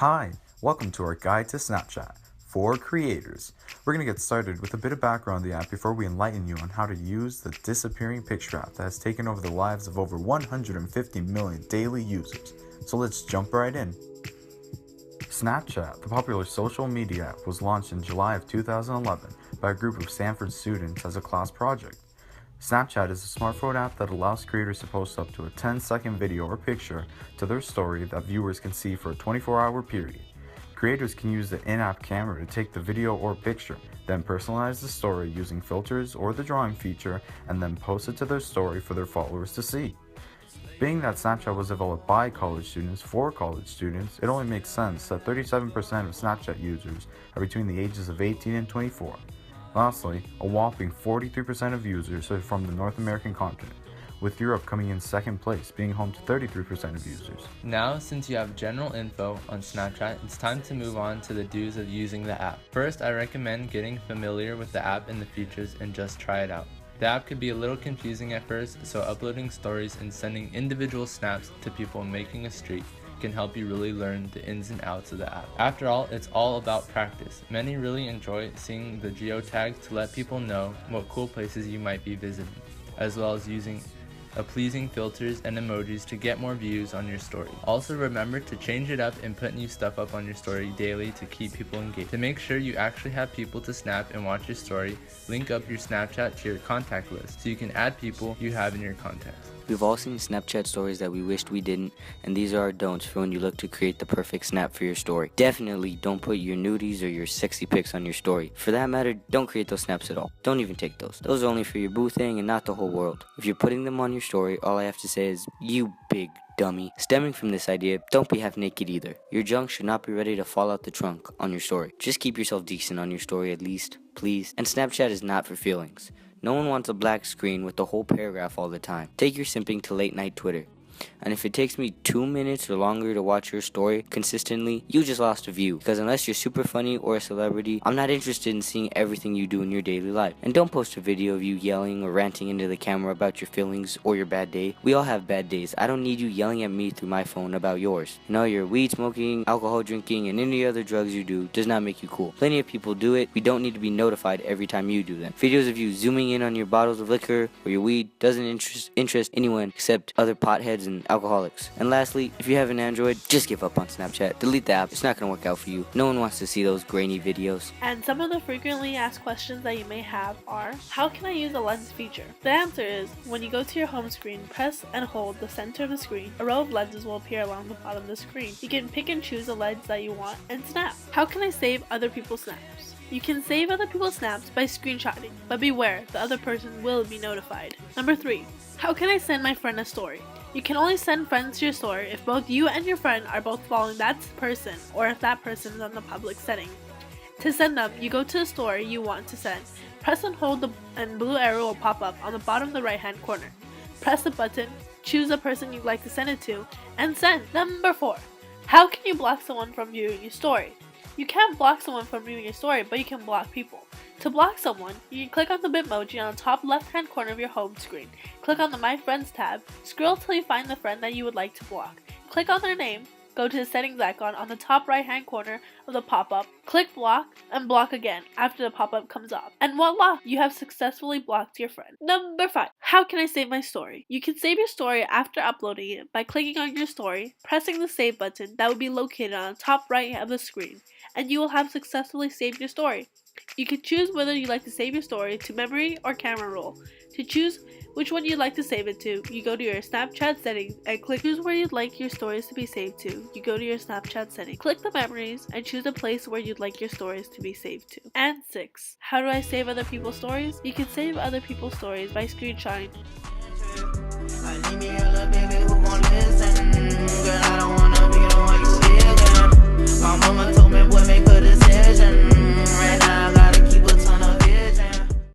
Hi, welcome to our guide to Snapchat for creators. We're going to get started with a bit of background on the app before we enlighten you on how to use the disappearing picture app that has taken over the lives of over 150 million daily users. So let's jump right in. Snapchat, the popular social media app, was launched in July of 2011 by a group of Stanford students as a class project. Snapchat is a smartphone app that allows creators to post up to a 10-second video or picture to their story that viewers can see for a 24-hour period. Creators can use the in-app camera to take the video or picture, then personalize the story using filters or the drawing feature, and then post it to their story for their followers to see. Being that Snapchat was developed by college students for college students, it only makes sense that 37% of Snapchat users are between the ages of 18 and 24. Lastly, a whopping 43% of users are from the North American continent, with Europe coming in second place, being home to 33% of users. Now, since you have general info on Snapchat, it's time to move on to the do's of using the app. First, I recommend getting familiar with the app and the features and just try it out. The app could be a little confusing at first, so uploading stories and sending individual snaps to people making a streak can help you really learn the ins and outs of the app. After all, it's all about practice. Many really enjoy seeing the geotags to let people know what cool places you might be visiting, as well as using pleasing filters and emojis to get more views on your story. Also remember to change it up and put new stuff up on your story daily to keep people engaged. To make sure you actually have people to snap and watch your story, link up your Snapchat to your contact list so you can add people you have in your contacts. We've all seen Snapchat stories that we wished we didn't, and these are our don'ts for when you look to create the perfect snap for your story. Definitely don't put your nudies or your sexy pics on your story. For that matter, don't create those snaps at all. Don't even take those. Those are only for your boo thing and not the whole world. If you're putting them on your story, all I have to say is, you big dummy. Stemming from this idea, don't be half naked either. Your junk should not be ready to fall out the trunk on your story. Just keep yourself decent on your story at least, please. And Snapchat is not for feelings. No one wants a black screen with the whole paragraph all the time. Take your simping to late night Twitter. And if it takes me 2 minutes or longer to watch your story consistently, you just lost a view. Because unless you're super funny or a celebrity, I'm not interested in seeing everything you do in your daily life. And don't post a video of you yelling or ranting into the camera about your feelings or your bad day. We all have bad days. I don't need you yelling at me through my phone about yours. You know, your weed smoking, alcohol drinking, and any other drugs you do does not make you cool. Plenty of people do it. We don't need to be notified every time you do them. Videos of you zooming in on your bottles of liquor or your weed doesn't interest anyone except other potheads and alcoholics. And lastly, if you have an Android, just give up on Snapchat. Delete the app. It's not going to work out for you. No one wants to see those grainy videos. And some of the frequently asked questions that you may have are, how can I use the lens feature? The answer is, when you go to your home screen, press and hold the center of the screen. A row of lenses will appear along the bottom of the screen. You can pick and choose the lens that you want and snap. How can I save other people's snaps? You can save other people's snaps by screenshotting, but beware, the other person will be notified. Number 3. How can I send my friend a story? You can only send friends to your story if both you and your friend are both following that person, or if that person is on the public setting. To send them, you go to the story you want to send. Press and hold and blue arrow will pop up on the bottom of the right hand corner. Press the button, choose the person you'd like to send it to, and send. Number 4. How can you block someone from viewing your story? You can't block someone from viewing your story, but you can block people. To block someone, you can click on the Bitmoji on the top left-hand corner of your home screen. Click on the My Friends tab, scroll till you find the friend that you would like to block. Click on their name, go to the settings icon on the top right-hand corner of the pop-up, click block, and block again after the pop-up comes up. And voila! You have successfully blocked your friend. Number 5. How can I save my story? You can save your story after uploading it by clicking on your story, pressing the save button that will be located on the top right of the screen, and you will have successfully saved your story. You can choose whether you'd like to save your story to memory or camera roll. To choose which one you'd like to save it to, you go to your Snapchat settings and click choose where you'd like your stories to be saved to. You go to your Snapchat settings, click the memories, and choose a place where you'd like your stories to be saved to. And 6. How do I save other people's stories? You can save other people's stories by screenshotting.